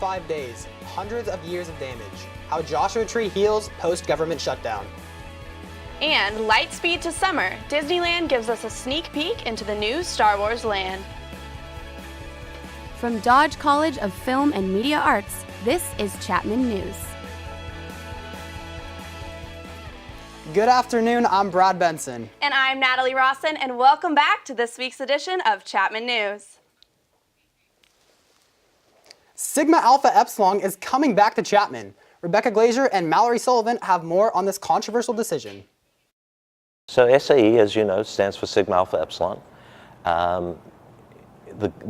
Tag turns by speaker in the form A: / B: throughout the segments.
A: 5 days, hundreds of years of damage. How Joshua Tree heals post-government shutdown.
B: And light speed to summer, Disneyland gives us a sneak peek into the new Star Wars land.
C: From Dodge College of Film and Media Arts, this is Chapman News.
A: Good afternoon, I'm Brad Benson.
B: And I'm Natalie Rawson, and welcome back to this week's edition of Chapman News.
A: Sigma Alpha Epsilon is coming back to Chapman. Rebecca Glazer and Mallory Sullivan have more on this controversial decision.
D: So SAE, as you know, stands for Sigma Alpha Epsilon.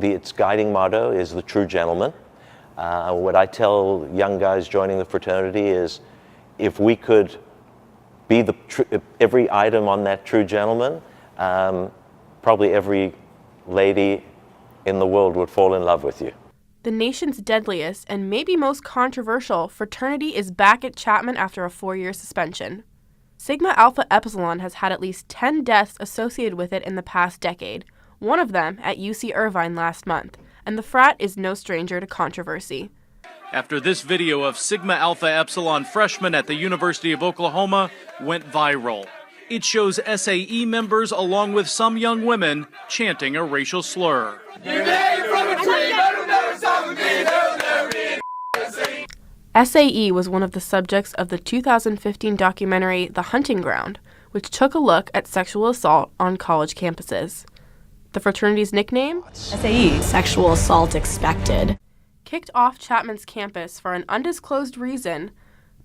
D: Its guiding motto is the true gentleman. What I tell young guys joining the fraternity is, if we could be every item on that true gentleman, probably every lady in the world would fall in love with you.
E: The nation's deadliest and maybe most controversial fraternity is back at Chapman after a 4-year suspension. Sigma Alpha Epsilon has had at least 10 deaths associated with it in the past decade, one of them at UC Irvine last month, and the frat is no stranger to controversy.
F: After this video of Sigma Alpha Epsilon freshmen at the University of Oklahoma went viral. It shows SAE members along with some young women chanting a racial slur.
E: SAE was one of the subjects of the 2015 documentary The Hunting Ground, which took a look at sexual assault on college campuses. The fraternity's nickname?
G: SAE, sexual assault expected.
E: Kicked off Chapman's campus for an undisclosed reason,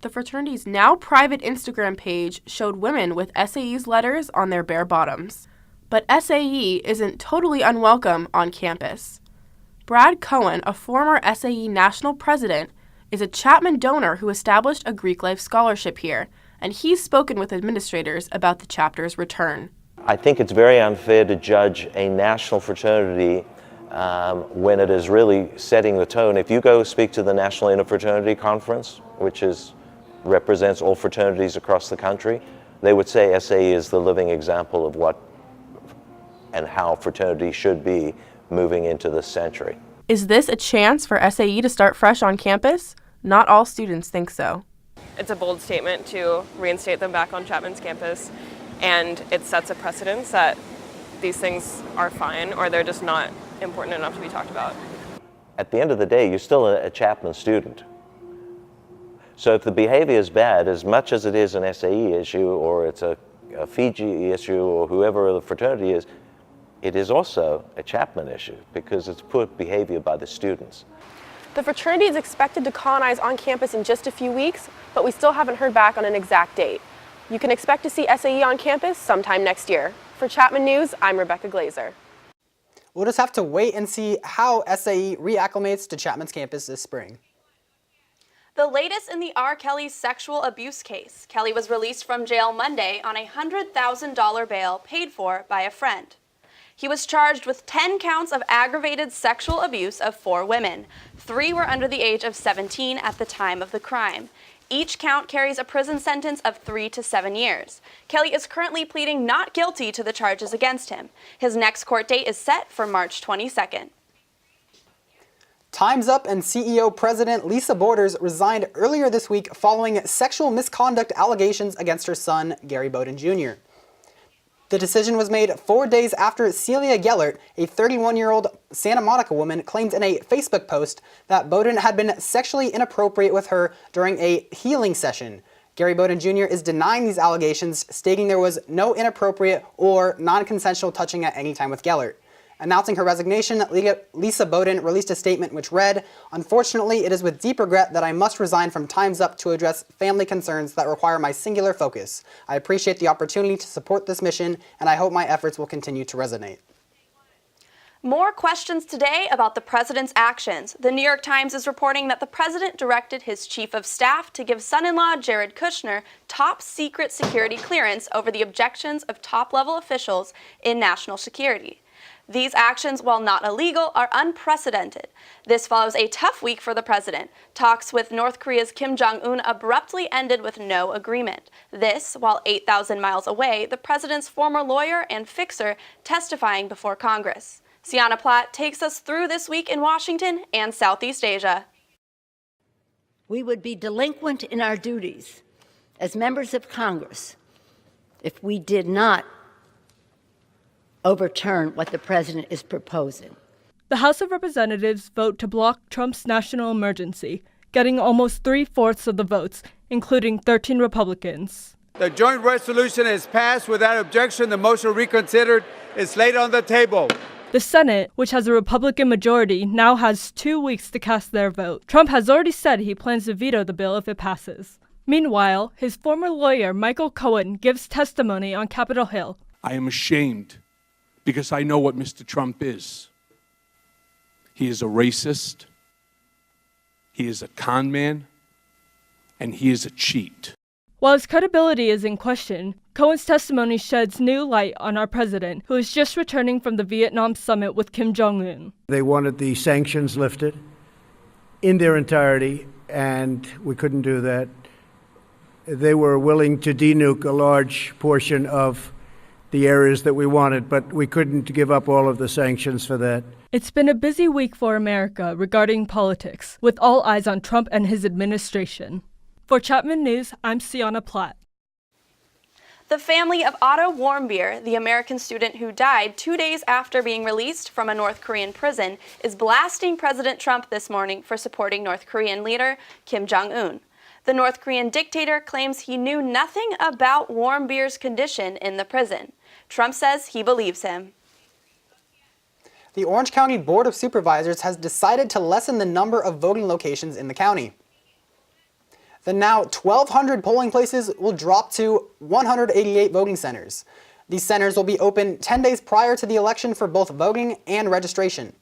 E: the fraternity's now private Instagram page showed women with SAE's letters on their bare bottoms. But SAE isn't totally unwelcome on campus. Brad Cohen, a former SAE national president, is a Chapman donor who established a Greek life scholarship here, and he's spoken with administrators about the chapter's return.
D: I think it's very unfair to judge a national fraternity when it is really setting the tone. If you go speak to the National Interfraternity Conference, which represents all fraternities across the country, they would say SAE is the living example of what and how fraternity should be moving into this century.
E: Is this a chance for SAE to start fresh on campus? Not all students think so.
H: It's a bold statement to reinstate them back on Chapman's campus, and it sets a precedence that these things are fine or they're just not important enough to be talked about. At
D: the end of the day, you're still a Chapman student. So if the behavior is bad, as much as it is an SAE issue or it's a Fiji issue or whoever the fraternity is, it is also a Chapman issue because it's poor behavior by the students.
E: The fraternity is expected to colonize on campus in just a few weeks, but we still haven't heard back on an exact date. You can expect to see SAE on campus sometime next year. For Chapman News, I'm Rebecca Glazer.
A: We'll just have to wait and see how SAE reacclimates to Chapman's campus this spring.
B: The latest in the R. Kelly sexual abuse case. Kelly was released from jail Monday on a $100,000 bail paid for by a friend. He was charged with 10 counts of aggravated sexual abuse of 4 women. 3 were under the age of 17 at the time of the crime. Each count carries a prison sentence of 3 to 7 years. Kelly is currently pleading not guilty to the charges against him. His next court date is set for March 22nd.
A: Time's Up and CEO President Lisa Borders resigned earlier this week following sexual misconduct allegations against her son, Gary Bowden Jr. The decision was made 4 days after Celia Gellert, a 31-year-old Santa Monica woman, claimed in a Facebook post that Bowden had been sexually inappropriate with her during a healing session. Gary Bowden Jr. is denying these allegations, stating there was no inappropriate or non-consensual touching at any time with Gellert. Announcing her resignation, Lisa Bowden released a statement which read, "Unfortunately, it is with deep regret that I must resign from Time's Up to address family concerns that require my singular focus. I appreciate the opportunity to support this mission, and I hope my efforts will continue to resonate."
B: More questions today about the president's actions. The New York Times is reporting that the president directed his chief of staff to give son-in-law Jared Kushner top secret security clearance over the objections of top-level officials in national security. These actions, while not illegal, are unprecedented. This follows a tough week for the president. Talks with North Korea's Kim Jong-un abruptly ended with no agreement. This, while 8,000 miles away, the president's former lawyer and fixer testifying before Congress. Sienna Platt takes us through this week in Washington and Southeast Asia.
I: We would be delinquent in our duties as members of Congress if we did not overturn what the president is proposing.
J: The House of Representatives vote to block Trump's national emergency, getting almost 3/4 of the votes, including 13 Republicans.
K: The joint resolution is passed without objection. The motion reconsidered is laid on the table.
J: The Senate, which has a Republican majority, now has 2 weeks to cast their vote. Trump has already said he plans to veto the bill if it passes. Meanwhile, his former lawyer, Michael Cohen, gives testimony on Capitol Hill.
L: I am ashamed because I know what Mr. Trump is. He is a racist, he is a con man, and he is a cheat.
J: While his credibility is in question, Cohen's testimony sheds new light on our president, who is just returning from the Vietnam summit with Kim Jong-un.
M: They wanted the sanctions lifted in their entirety, and we couldn't do that. They were willing to denuke a large portion of the areas that we wanted, but we couldn't give up all of the sanctions for that.
J: It's been a busy week for America regarding politics, with all eyes on Trump and his administration. For Chapman News, I'm Sienna Platt.
B: The family of Otto Warmbier, the American student who died 2 days after being released from a North Korean prison, is blasting President Trump this morning for supporting North Korean leader Kim Jong-un. The North Korean dictator claims he knew nothing about Warmbier's condition in the prison. Trump says he believes him.
A: The Orange County Board of Supervisors has decided to lessen the number of voting locations in the county. The now 1,200 polling places will drop to 188 voting centers. These centers will be open 10 days prior to the election for both voting and registration.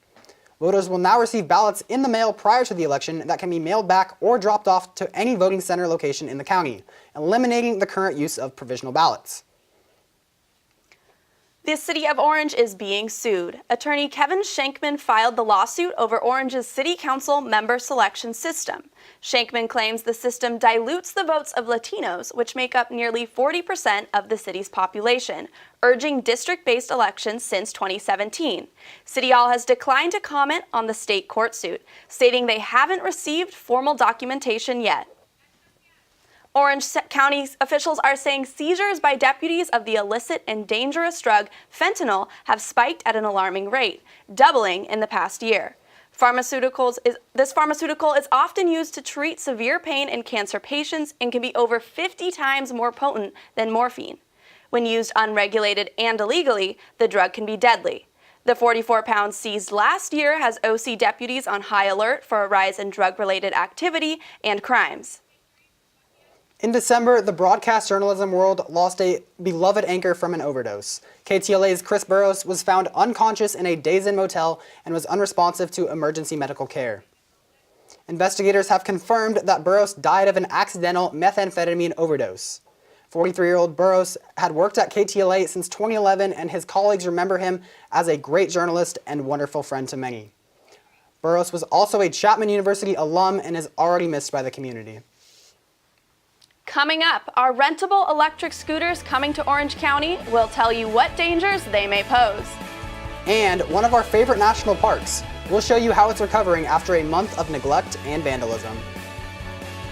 A: Voters will now receive ballots in the mail prior to the election that can be mailed back or dropped off to any voting center location in the county, eliminating the current use of provisional ballots.
B: The city of Orange is being sued. Attorney Kevin Shankman filed the lawsuit over Orange's city council member selection system. Shankman claims the system dilutes the votes of Latinos, which make up nearly 40% of the city's population, urging district-based elections since 2017. City Hall has declined to comment on the state court suit, stating they haven't received formal documentation yet. Orange County officials are saying seizures by deputies of the illicit and dangerous drug fentanyl have spiked at an alarming rate, doubling in the past year. This pharmaceutical is often used to treat severe pain in cancer patients and can be over 50 times more potent than morphine. When used unregulated and illegally, the drug can be deadly. The 44 pounds seized last year has OC deputies on high alert for a rise in drug-related activity and crimes.
A: In December, the broadcast journalism world lost a beloved anchor from an overdose. KTLA's Chris Burrows was found unconscious in a Days Inn motel and was unresponsive to emergency medical care. Investigators have confirmed that Burrows died of an accidental methamphetamine overdose. 43-year-old Burrows had worked at KTLA since 2011, and his colleagues remember him as a great journalist and wonderful friend to many. Burrows was also a Chapman University alum and is already missed by the community.
B: Coming up, are rentable electric scooters coming to Orange County? We'll tell you what dangers they may pose.
A: And one of our favorite national parks. We'll show you how it's recovering after a month of neglect and vandalism.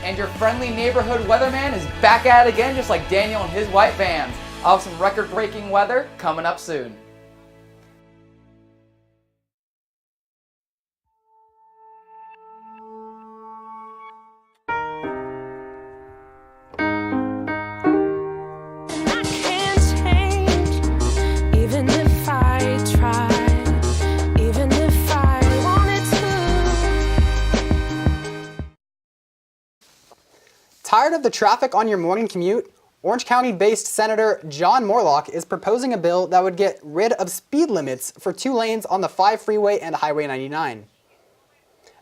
N: And your friendly neighborhood weatherman is back at it again, just like Daniel and his white vans. I'll have some record-breaking weather coming up soon.
A: Tired of the traffic on your morning commute? Orange County-based Senator John Moorlach is proposing a bill that would get rid of speed limits for 2 lanes on the 5 freeway and Highway 99.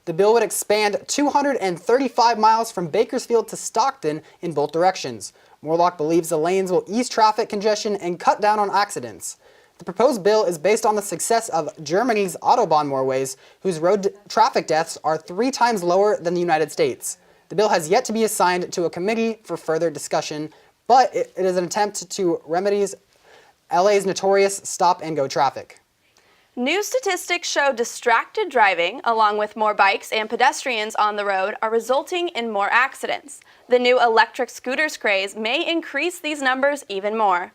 A: The bill would expand 235 miles from Bakersfield to Stockton in both directions. Moorlach believes the lanes will ease traffic congestion and cut down on accidents. The proposed bill is based on the success of Germany's Autobahn motorways, whose road traffic deaths are 3 times lower than the United States. The bill has yet to be assigned to a committee for further discussion, but it is an attempt to remedy LA's notorious stop-and-go traffic.
B: New statistics show distracted driving, along with more bikes and pedestrians on the road, are resulting in more accidents. The new electric scooters craze may increase these numbers even more.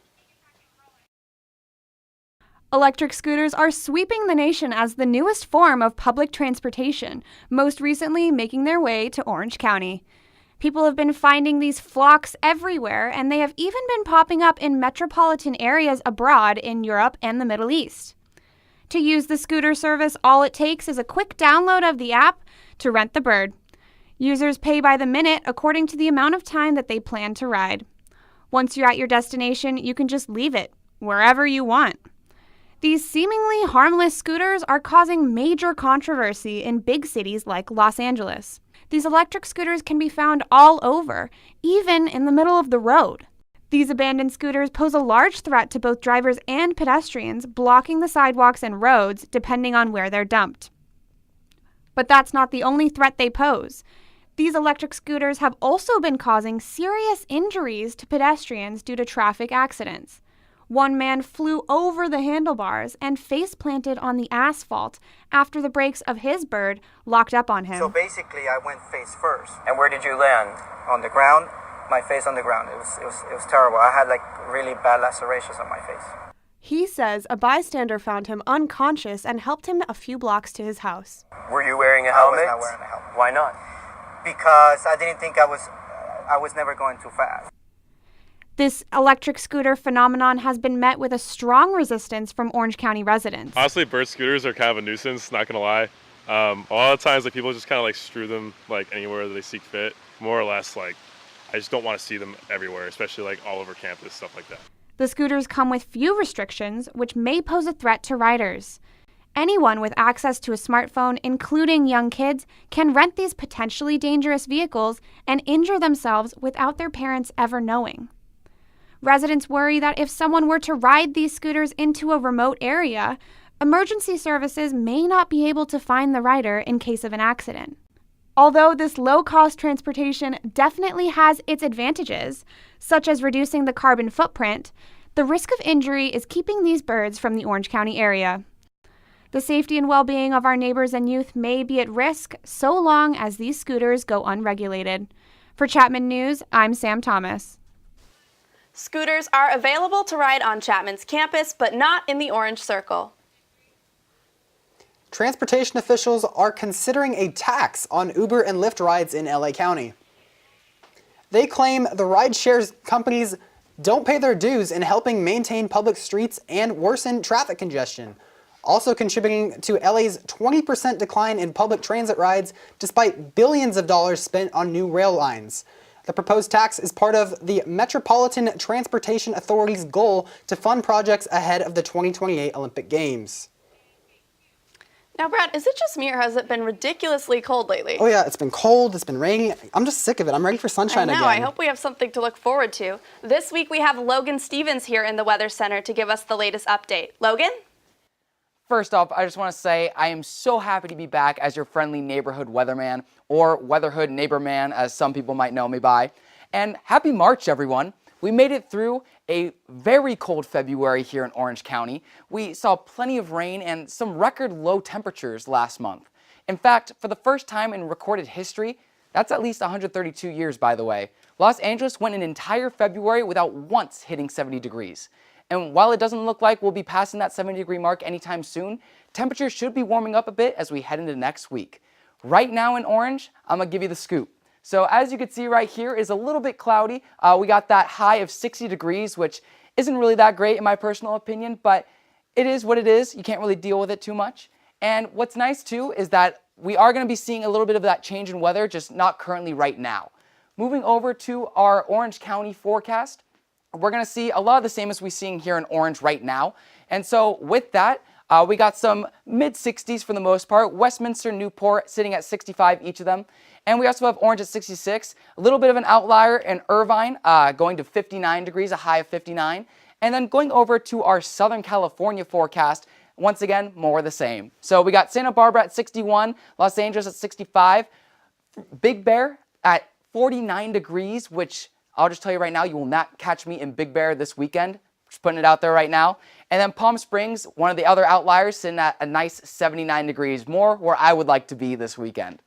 O: Electric scooters are sweeping the nation as the newest form of public transportation, most recently making their way to Orange County. People have been finding these flocks everywhere, and they have even been popping up in metropolitan areas abroad in Europe and the Middle East. To use the scooter service, all it takes is a quick download of the app to rent the bird. Users pay by the minute according to the amount of time that they plan to ride. Once you're at your destination, you can just leave it wherever you want. These seemingly harmless scooters are causing major controversy in big cities like Los Angeles. These electric scooters can be found all over, even in the middle of the road. These abandoned scooters pose a large threat to both drivers and pedestrians, blocking the sidewalks and roads depending on where they're dumped. But that's not the only threat they pose. These electric scooters have also been causing serious injuries to pedestrians due to traffic accidents. One man flew over the handlebars and face planted on the asphalt after the brakes of his bird locked up on him.
P: So basically, I went face first.
N: And where did you land?
P: On the ground, my face on the ground. It was terrible. I had like really bad lacerations on my face.
O: He says a bystander found him unconscious and helped him a few blocks to his house.
N: Were you wearing a helmet?
P: I was not wearing a helmet.
N: Why not?
P: Because I didn't think I was never going too fast.
O: This electric scooter phenomenon has been met with a strong resistance from Orange County residents.
Q: Honestly, bird scooters are kind of a nuisance, not gonna lie. A lot of times, people just kind of strew them anywhere that they see fit. More or less, I just don't want to see them everywhere, especially all over campus, stuff like that.
O: The scooters come with few restrictions, which may pose a threat to riders. Anyone with access to a smartphone, including young kids, can rent these potentially dangerous vehicles and injure themselves without their parents ever knowing. Residents worry that if someone were to ride these scooters into a remote area, emergency services may not be able to find the rider in case of an accident. Although this low-cost transportation definitely has its advantages, such as reducing the carbon footprint, the risk of injury is keeping these birds from the Orange County area. The safety and well-being of our neighbors and youth may be at risk so long as these scooters go unregulated. For Chapman News, I'm Sam Thomas.
B: Scooters are available to ride on Chapman's campus, but not in the Orange Circle.
A: Transportation officials are considering a tax on Uber and Lyft rides in LA County. They claim the rideshare companies don't pay their dues in helping maintain public streets and worsen traffic congestion, also contributing to LA's 20% decline in public transit rides despite billions of dollars spent on new rail lines. The proposed tax is part of the Metropolitan Transportation Authority's goal to fund projects ahead of the 2028 Olympic Games.
B: Now, Brad, is it just me or has it been ridiculously cold lately?
A: Oh yeah, it's been cold, it's been raining. I'm just sick of it. I'm ready for sunshine again.
B: I hope we have something to look forward to. This week we have Logan Stevens here in the Weather Center to give us the latest update. Logan?
N: First off, I just want to say I am so happy to be back as your friendly neighborhood weatherman, or Weatherhood Neighborman as some people might know me by. And happy March, everyone. We made it through a very cold February here in Orange County. We saw plenty of rain and some record low temperatures last month. In fact, for the first time in recorded history, that's at least 132 years, by the way, Los Angeles went an entire February without once hitting 70 degrees. And while it doesn't look like we'll be passing that 70-degree mark anytime soon, temperatures should be warming up a bit as we head into next week. Right now in Orange, I'm going to give you the scoop. So as you can see right here, is a little bit cloudy. We got that high of 60 degrees, which isn't really that great in my personal opinion, but it is what it is. You can't really deal with it too much. And what's nice too is that we are going to be seeing a little bit of that change in weather, just not currently right now. Moving over to our Orange County forecast, we're going to see a lot of the same as we're seeing here in Orange right now. And so with that, we got some mid-60s for the most part. Westminster, Newport sitting at 65 each of them. And we also have Orange at 66. A little bit of an outlier in Irvine going to 59 degrees, a high of 59. And then going over to our Southern California forecast, once again, more of the same. So we got Santa Barbara at 61, Los Angeles at 65, Big Bear at 49 degrees, which I'll just tell you right now, you will not catch me in Big Bear this weekend. Just putting it out there right now. And then Palm Springs, one of the other outliers, sitting at a nice 79 degrees, more where I would like to be this weekend.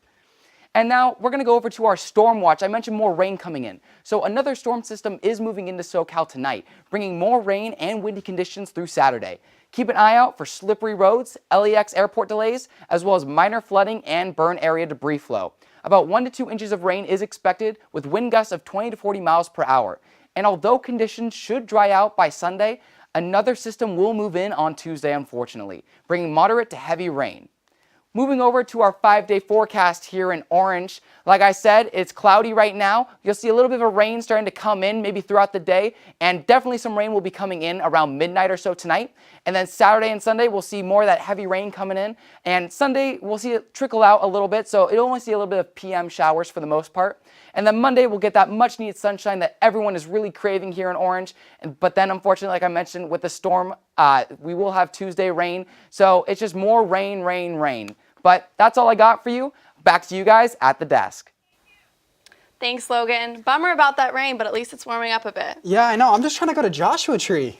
N: And now we're going to go over to our storm watch. I mentioned more rain coming in. So another storm system is moving into SoCal tonight, bringing more rain and windy conditions through Saturday. Keep an eye out for slippery roads, LAX airport delays, as well as minor flooding and burn area debris flow. About 1 to 2 inches of rain is expected with wind gusts of 20 to 40 miles per hour. And although conditions should dry out by Sunday, another system will move in on Tuesday, unfortunately, bringing moderate to heavy rain. Moving over to our 5-day forecast here in Orange. Like I said, it's cloudy right now. You'll see a little bit of a rain starting to come in maybe throughout the day, and definitely some rain will be coming in around midnight or so tonight. And then Saturday and Sunday, we'll see more of that heavy rain coming in. And Sunday, we'll see it trickle out a little bit, so you'll only see a little bit of PM showers for the most part. And then Monday, we'll get that much needed sunshine that everyone is really craving here in Orange. But then, unfortunately, like I mentioned, with the storm, we will have Tuesday rain. So it's just more rain, rain, rain. But that's all I got for you. Back to you guys at the desk.
B: Thanks, Logan. Bummer about that rain, but at least it's warming up a bit.
A: Yeah, I know. I'm just trying to go to Joshua Tree.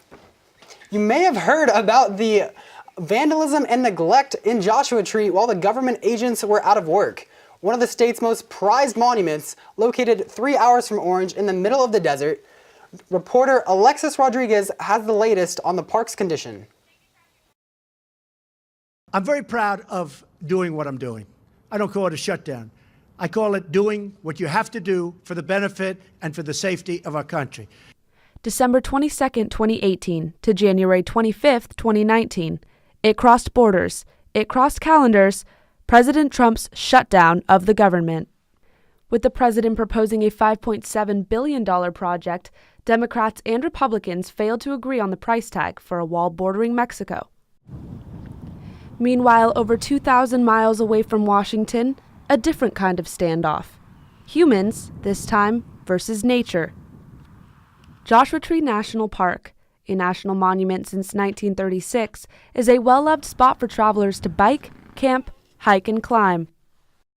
A: You may have heard about the vandalism and neglect in Joshua Tree while the government agents were out of work. One of the state's most prized monuments, located 3 hours from Orange in the middle of the desert. Reporter Alexis Rodriguez has the latest on the park's condition.
M: I'm very proud of doing what I'm doing. I don't call it a shutdown. I call it doing what you have to do for the benefit and for the safety of our country.
E: December 22nd, 2018 to January 25th, 2019. It crossed borders. It crossed calendars. President Trump's shutdown of the government. With the president proposing a $5.7 billion project, Democrats and Republicans failed to agree on the price tag for a wall bordering Mexico. Meanwhile, over 2,000 miles away from Washington, a different kind of standoff. Humans, this time, versus nature. Joshua Tree National Park, a national monument since 1936, is a well-loved spot for travelers to bike, camp, hike, and climb.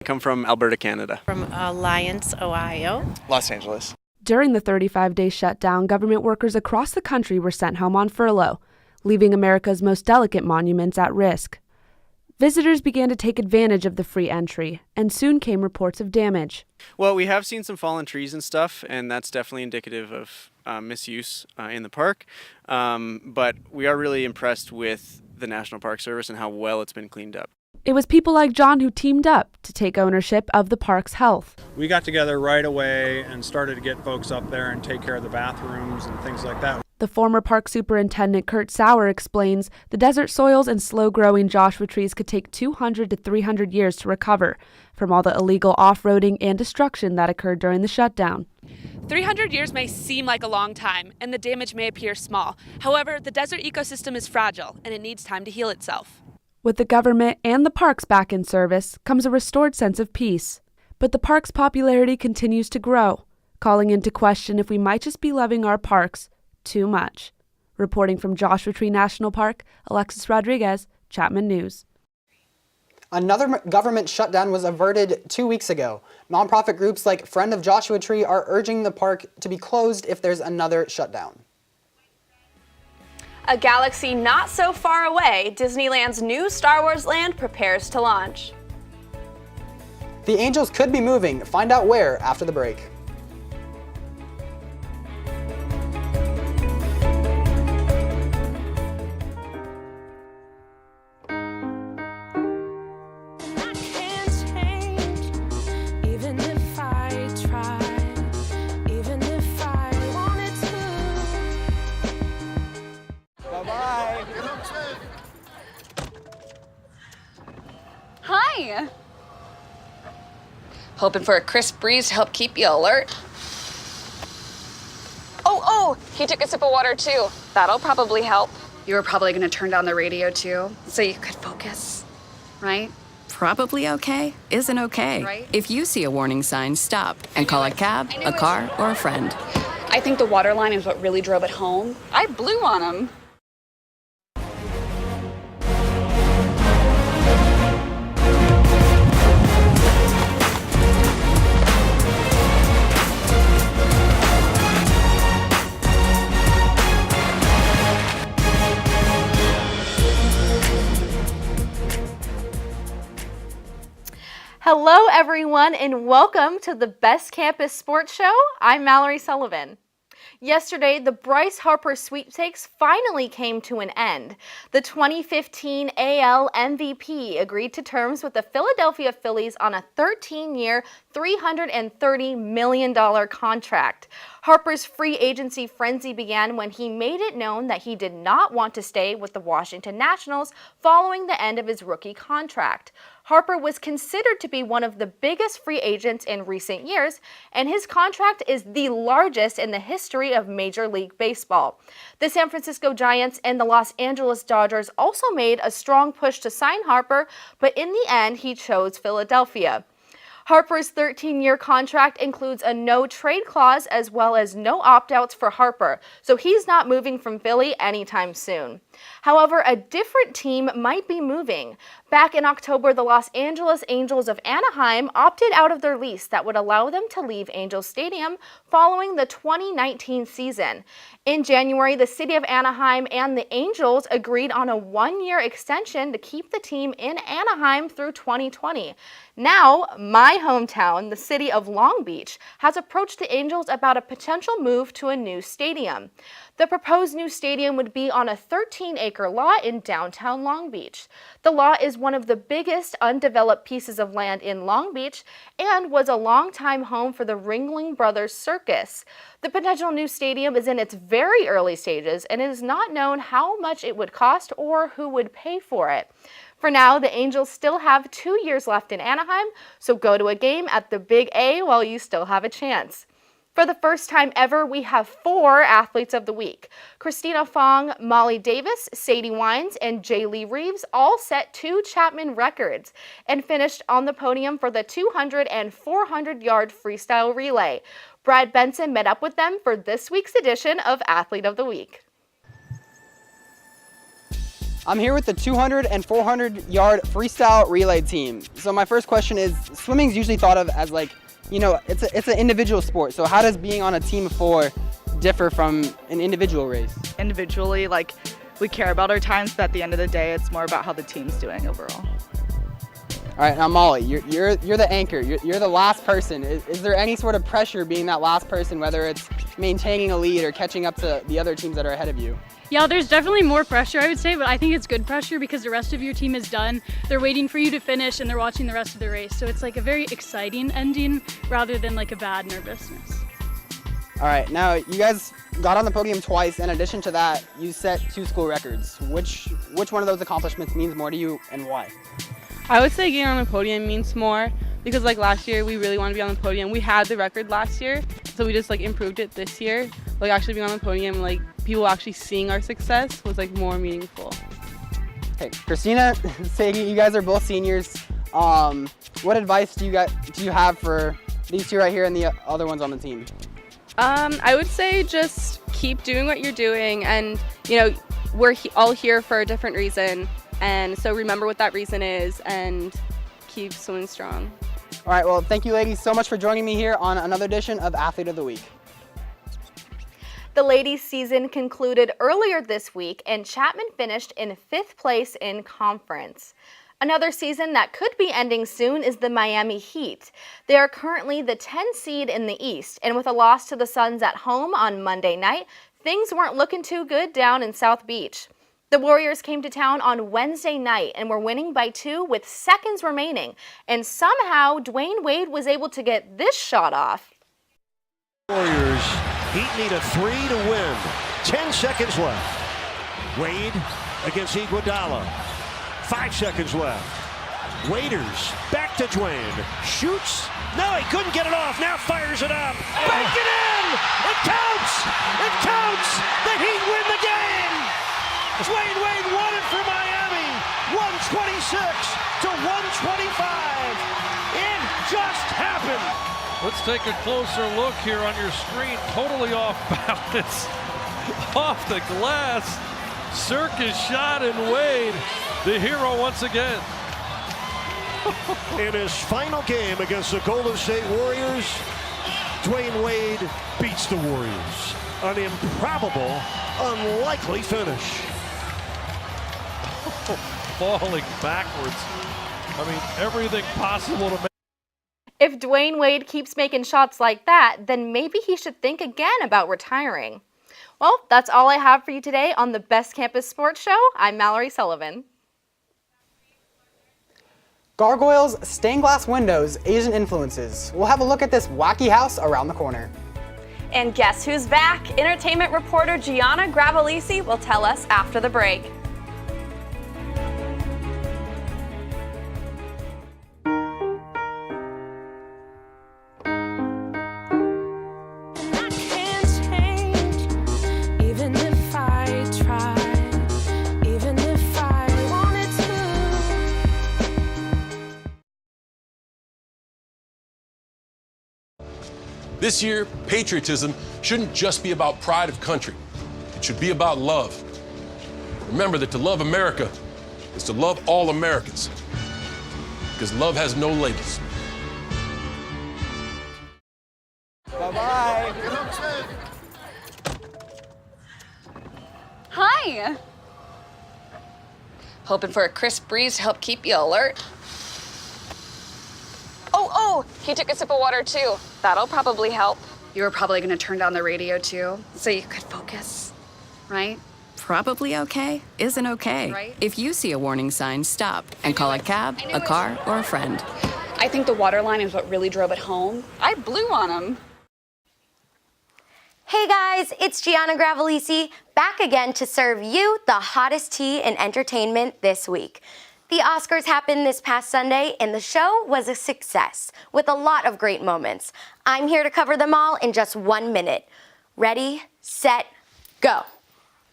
R: I come from Alberta, Canada.
S: From Alliance, Ohio.
R: Los Angeles.
E: During the 35-day shutdown, government workers across the country were sent home on furlough, leaving America's most delicate monuments at risk. Visitors began to take advantage of the free entry, and soon came reports of damage.
R: Well, we have seen some fallen trees and stuff, and that's definitely indicative of misuse in the park. But we are really impressed with the National Park Service and how well it's been cleaned up.
E: It was people like John who teamed up to take ownership of the park's health.
T: We got together right away and started to get folks up there and take care of the bathrooms and things like that.
E: The former park superintendent Kurt Sauer explains the desert soils and slow-growing Joshua trees could take 200 to 300 years to recover from all the illegal off-roading and destruction that occurred during the shutdown.
U: 300 years may seem like a long time, and the damage may appear small. However, the desert ecosystem is fragile, and it needs time to heal itself.
E: With the government and the parks back in service comes a restored sense of peace. But the park's popularity continues to grow, calling into question if we might just be loving our parks too much. Reporting from Joshua Tree National Park, Alexis Rodriguez, Chapman News.
A: Another government shutdown was averted 2 weeks ago. Nonprofit groups like Friend of Joshua Tree are urging the park to be closed if there's another shutdown.
B: A galaxy not so far away, Disneyland's new Star Wars land prepares to launch.
A: The Angels could be moving. Find out where after the break.
V: Hi! Hoping for a crisp breeze to help keep you alert. Oh, he took a sip of water too. That'll probably help. You were probably gonna turn down the radio too, so you could focus, right?
W: Probably okay isn't okay.
V: Right?
W: If you see a warning sign, stop and call a cab, a car, or a friend.
V: I think the water line is what really drove it home. I blew on him.
B: Hello, everyone, and welcome to the Best Campus Sports Show. I'm Mallory Sullivan. Yesterday, the Bryce Harper sweepstakes finally came to an end. The 2015 AL MVP agreed to terms with the Philadelphia Phillies on a 13-year, $330 million contract. Harper's free agency frenzy began when he made it known that he did not want to stay with the Washington Nationals following the end of his rookie contract. Harper was considered to be one of the biggest free agents in recent years, and his contract is the largest in the history of Major League Baseball. The San Francisco Giants and the Los Angeles Dodgers also made a strong push to sign Harper, but in the end, he chose Philadelphia. Harper's 13-year contract includes a no-trade clause as well as no opt-outs for Harper, so he's not moving from Philly anytime soon. However, a different team might be moving. Back in October, the Los Angeles Angels of Anaheim opted out of their lease that would allow them to leave Angels Stadium following the 2019 season. In January, the city of Anaheim and the Angels agreed on a one-year extension to keep the team in Anaheim through 2020. Now, my hometown, the city of Long Beach, has approached the Angels about a potential move to a new stadium. The proposed new stadium would be on a 13-acre lot in downtown Long Beach. The lot is one of the biggest undeveloped pieces of land in Long Beach and was a longtime home for the Ringling Brothers Circus. The potential new stadium is in its very early stages, and it is not known how much it would cost or who would pay for it. For now, the Angels still have 2 years left in Anaheim, so go to a game at the Big A while you still have a chance. For the first time ever, we have 4 Athletes of the Week. Christina Fong, Molly Davis, Sadie Wines, and Jaylee Reeves all set 2 Chapman records and finished on the podium for the 200 and 400-yard freestyle relay. Brad Benson met up with them for this week's edition of Athlete of the Week.
A: I'm here with the 200 and 400-yard freestyle relay team. So my first question is, swimming's usually thought of as it's an individual sport. So how does being on a team of 4 differ from an individual race?
C: Individually, we care about our times, but at the end of the day, it's more about how the team's doing overall.
A: All right, now Molly, you're the anchor. You're the last person. Is there any sort of pressure being that last person, whether it's maintaining a lead or catching up to the other teams that are ahead of you?
F: Yeah, there's definitely more pressure, I would say, but I think it's good pressure because the rest of your team is done. They're waiting for you to finish and they're watching the rest of the race. So it's like a very exciting ending rather than like a bad nervousness.
A: All right, now you guys got on the podium twice. In addition to that, you set 2 school records. Which one of those accomplishments means more to you and why?
G: I would say getting on the podium means more because last year we really wanted to be on the podium. We had the record last year, so we just improved it this year. Actually being on the podium, people actually seeing our success was more meaningful.
A: Hey, Christina, Sadie, you guys are both seniors. What advice do you have for these 2 right here and the other ones on the team?
G: I would say just keep doing what you're doing, and we're all here for a different reason, and so remember what that reason is and keep swimming strong.
A: All right, well, thank you ladies so much for joining me here on another edition of Athlete of the Week.
B: The ladies' season concluded earlier this week, and Chapman finished in 5th place in conference. Another season that could be ending soon is the Miami Heat. They are currently the 10 seed in the East, and with a loss to the Suns at home on Monday night, things weren't looking too good down in South Beach. The Warriors came to town on Wednesday night and were winning by 2 with seconds remaining, and somehow Dwayne Wade was able to get this shot off.
X: Warriors, Heat need a 3 to win. 10 seconds left. Wade against Iguodala. 5 seconds left. Waiters back to Dwayne. Shoots. No, he couldn't get it off. Now fires it up. Bank it in. It counts. It counts. The Heat win the game. Dwayne Wade won it for Miami. 126 to 125. It just happened.
Y: Let's take a closer look here on your screen. Totally off balance. Off the glass. Circus shot, and Wade, the hero once again.
X: In his final game against the Golden State Warriors, Dwayne Wade beats the Warriors. An improbable, unlikely finish.
Y: Falling backwards. I mean, everything possible to make.
D: If Dwayne Wade keeps making shots like that, then maybe he should think again about retiring. Well, that's all I have for you today on the Best Campus Sports Show. I'm Mallory Sullivan.
A: Gargoyles, stained glass windows, Asian influences. We'll have a look at this wacky house around the corner.
B: And guess who's back? Entertainment reporter Gianna Gravelisi will tell us after the break.
H: This year, patriotism shouldn't just be about pride of country. It should be about love. Remember that to love America is to love all Americans, because love has no labels.
P: Bye-bye.
V: Hi. Hoping for a crisp breeze to help keep you alert. Oh, he took a sip of water too. That'll probably help. You were probably gonna turn down the radio too, so you could focus, right?
W: Probably okay isn't okay.
V: Right.
W: If you see a warning sign, stop and call a cab, a car, or a friend.
V: I think the water line is what really drove it home. I blew on him.
I: Hey guys, it's Gianna Gravelisi, back again to serve you the hottest tea in entertainment this week. The Oscars happened this past Sunday, and the show was a success, with a lot of great moments. I'm here to cover them all in just 1 minute. Ready, set, go.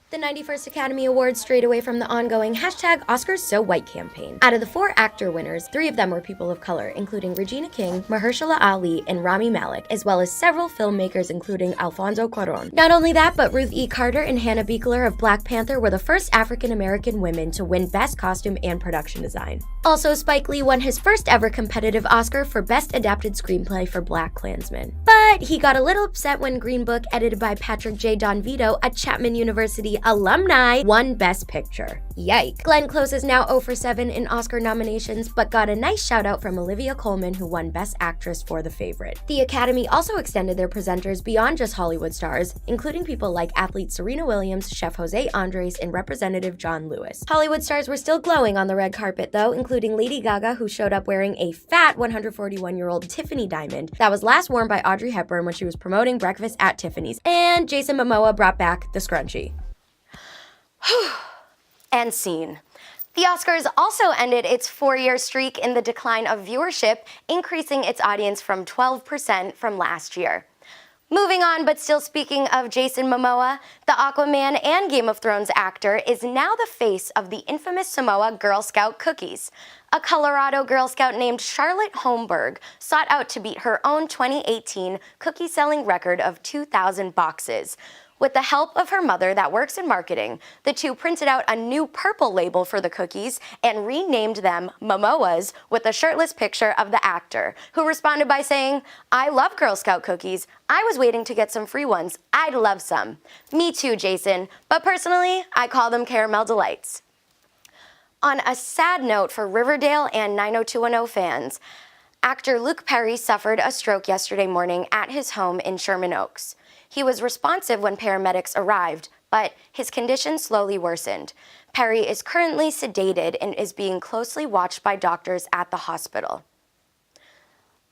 I: The 91st Academy Awards strayed away from the ongoing #OscarsSoWhite campaign. Out of the 4 actor winners, 3 of them were people of color, including Regina King, Mahershala Ali, and Rami Malek, as well as several filmmakers including Alfonso Cuarón. Not only that, but Ruth E. Carter and Hannah Beachler of Black Panther were the first African-American women to win Best Costume and Production Design. Also, Spike Lee won his first ever competitive Oscar for Best Adapted Screenplay for BlacKkKlansman. But he got a little upset when Green Book, edited by Patrick J. Donvito, a Chapman University alumni, won Best Picture. Yikes. Glenn Close is now 0 for 7 in Oscar nominations, but got a nice shout out from Olivia Colman, who won Best Actress for The Favorite. The Academy also extended their presenters beyond just Hollywood stars, including people like athlete Serena Williams, Chef Jose Andres, and Representative John Lewis. Hollywood stars were still glowing on the red carpet, though, including Lady Gaga, who showed up wearing a fat 141-year-old Tiffany diamond that was last worn by Audrey Hepburn when she was promoting breakfast at Tiffany's, and Jason Momoa brought back the scrunchie. And scene. The Oscars also ended its 4-year streak in the decline of viewership, increasing its audience from 12% from last year. Moving on, but still speaking of Jason Momoa, the Aquaman and Game of Thrones actor is now the face of the infamous Samoa Girl Scout cookies. A Colorado Girl Scout named Charlotte Holmberg sought out to beat her own 2018 cookie-selling record of 2,000 boxes. With the help of her mother that works in marketing, the two printed out a new purple label for the cookies and renamed them Momoas with a shirtless picture of the actor, who responded by saying, "I love Girl Scout cookies. I was waiting to get some free ones. I'd love some." Me too, Jason, but personally, I call them Caramel Delights. On a sad note for Riverdale and 90210 fans, actor Luke Perry suffered a stroke yesterday morning at his home in Sherman Oaks. He was responsive when paramedics arrived, but his condition slowly worsened. Perry is currently sedated and is being closely watched by doctors at the hospital.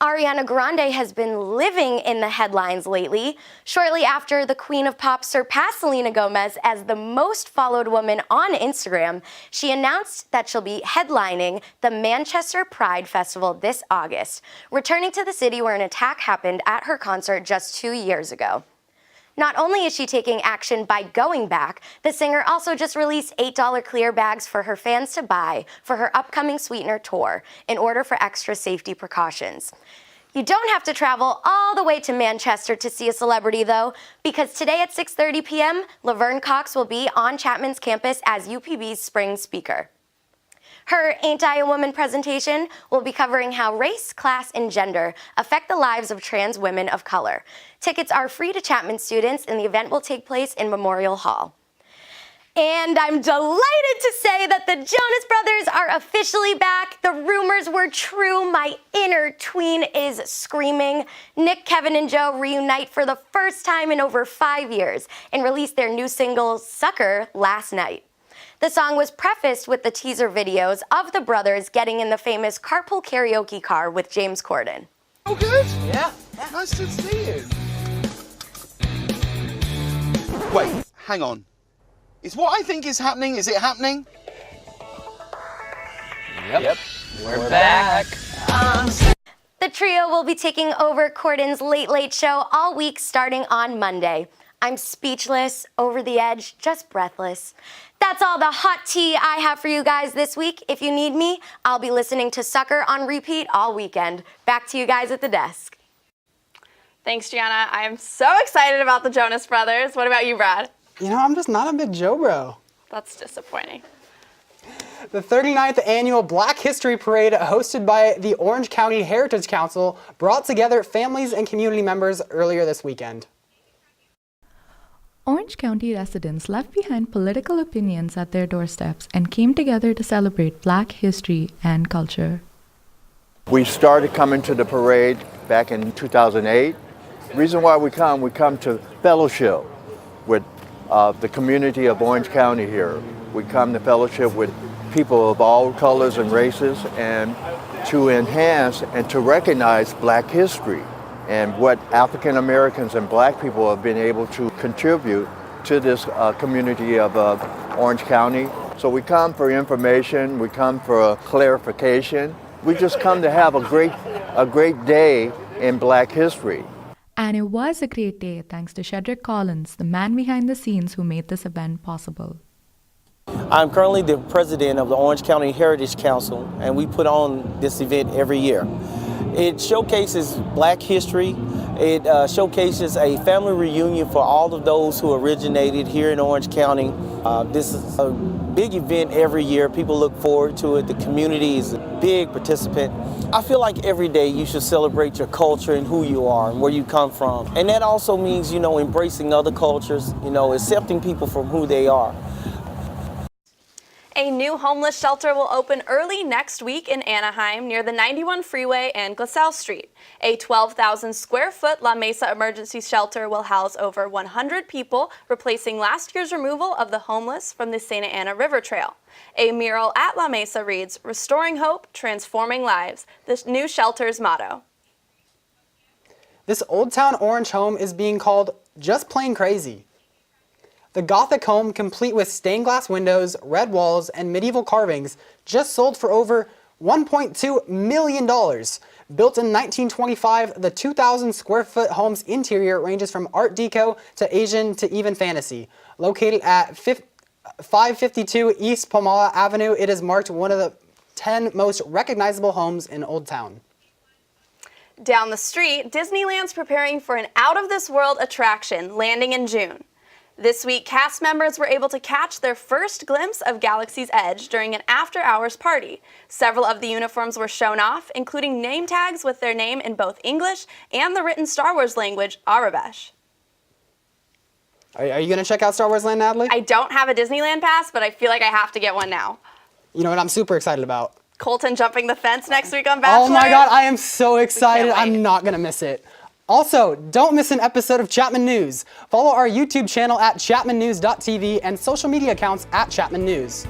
I: Ariana Grande has been living in the headlines lately. Shortly after the Queen of Pop surpassed Selena Gomez as the most followed woman on Instagram, she announced that she'll be headlining the Manchester Pride Festival this August, returning to the city where an attack happened at her concert just 2 years ago. Not only is she taking action by going back, the singer also just released $8 clear bags for her fans to buy for her upcoming Sweetener tour in order for extra safety precautions. You don't have to travel all the way to Manchester to see a celebrity, though, because today at 6:30 p.m., Laverne Cox will be on Chapman's campus as UPB's spring speaker. Her Ain't I a Woman presentation will be covering how race, class, and gender affect the lives of trans women of color. Tickets are free to Chapman students, and the event will take place in Memorial Hall. And I'm delighted to say that the Jonas Brothers are officially back. The rumors were true. My inner tween is screaming. Nick, Kevin, and Joe reunite for the first time in over 5 years and released their new single, Sucker, last night. The song was prefaced with the teaser videos of the brothers getting in the famous carpool karaoke car with James Corden.
J: Oh, good? Yeah. Nice to see you. Wait, hang on. Is what I think is happening, is it happening?
N: Yep. We're back.
I: The trio will be taking over Corden's Late Late Show all week starting on Monday. I'm speechless, over the edge, just breathless. That's all the hot tea I have for you guys this week. If you need me, I'll be listening to Sucker on repeat all weekend. Back to you guys at the desk.
B: Thanks, Gianna. I am so excited about the Jonas Brothers. What about you, Brad?
A: You know, I'm just not a big Joe bro.
B: That's disappointing.
A: The 39th annual Black History Parade, hosted by the Orange County Heritage Council, brought together families and community members earlier this weekend.
K: Orange County residents left behind political opinions at their doorsteps and came together to celebrate Black history and culture.
L: We started coming to the parade back in 2008. The reason why we come to fellowship with the community of Orange County here. We come to fellowship with people of all colors and races, and to enhance and to recognize Black history and what African Americans and Black people have been able to contribute to this community of Orange County. So we come for information, we come for clarification. We just come to have a great day in Black history.
K: And it was a great day thanks to Shedrick Collins, the man behind the scenes who made this event possible.
O: I'm currently the president of the Orange County Heritage Council, and we put on this event every year. It showcases Black history. It showcases a family reunion for all of those who originated here in Orange County. This is a big event every year. People look forward to it. The community is a big participant. I feel like every day you should celebrate your culture and who you are and where you come from. And that also means, embracing other cultures, accepting people from who they are.
B: A new homeless shelter will open early next week in Anaheim near the 91 freeway and Glasell Street. A 12,000 square foot La Mesa emergency shelter will house over 100 people, replacing last year's removal of the homeless from the Santa Ana River Trail. A mural at La Mesa reads, "Restoring hope, transforming lives," the new shelter's motto.
A: This Old Town Orange home is being called Just Plain Crazy. The Gothic home, complete with stained glass windows, red walls, and medieval carvings, just sold for over $1.2 million. Built in 1925, the 2,000 square foot home's interior ranges from Art Deco to Asian to even fantasy. Located at 552 East Pomala Avenue, it is marked one of the 10 most recognizable homes in Old Town.
B: Down the street, Disneyland's preparing for an out-of-this-world attraction landing in June. This week, cast members were able to catch their first glimpse of Galaxy's Edge during an after-hours party. Several of the uniforms were shown off, including name tags with their name in both English and the written Star Wars language, Arabesh.
A: Are you going to check out Star Wars Land, Natalie?
B: I don't have a Disneyland pass, but I feel like I have to get one now.
A: You know what I'm super excited about?
B: Colton jumping the fence next week on Bachelor.
A: Oh my God, I am so excited. I'm not going to miss it. Also, don't miss an episode of Chapman News. Follow our YouTube channel at chapmannews.tv and social media accounts at Chapman News.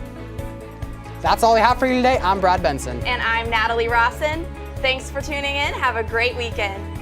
A: That's all we have for you today. I'm Brad Benson.
B: And I'm Natalie Rawson. Thanks for tuning in. Have a great weekend.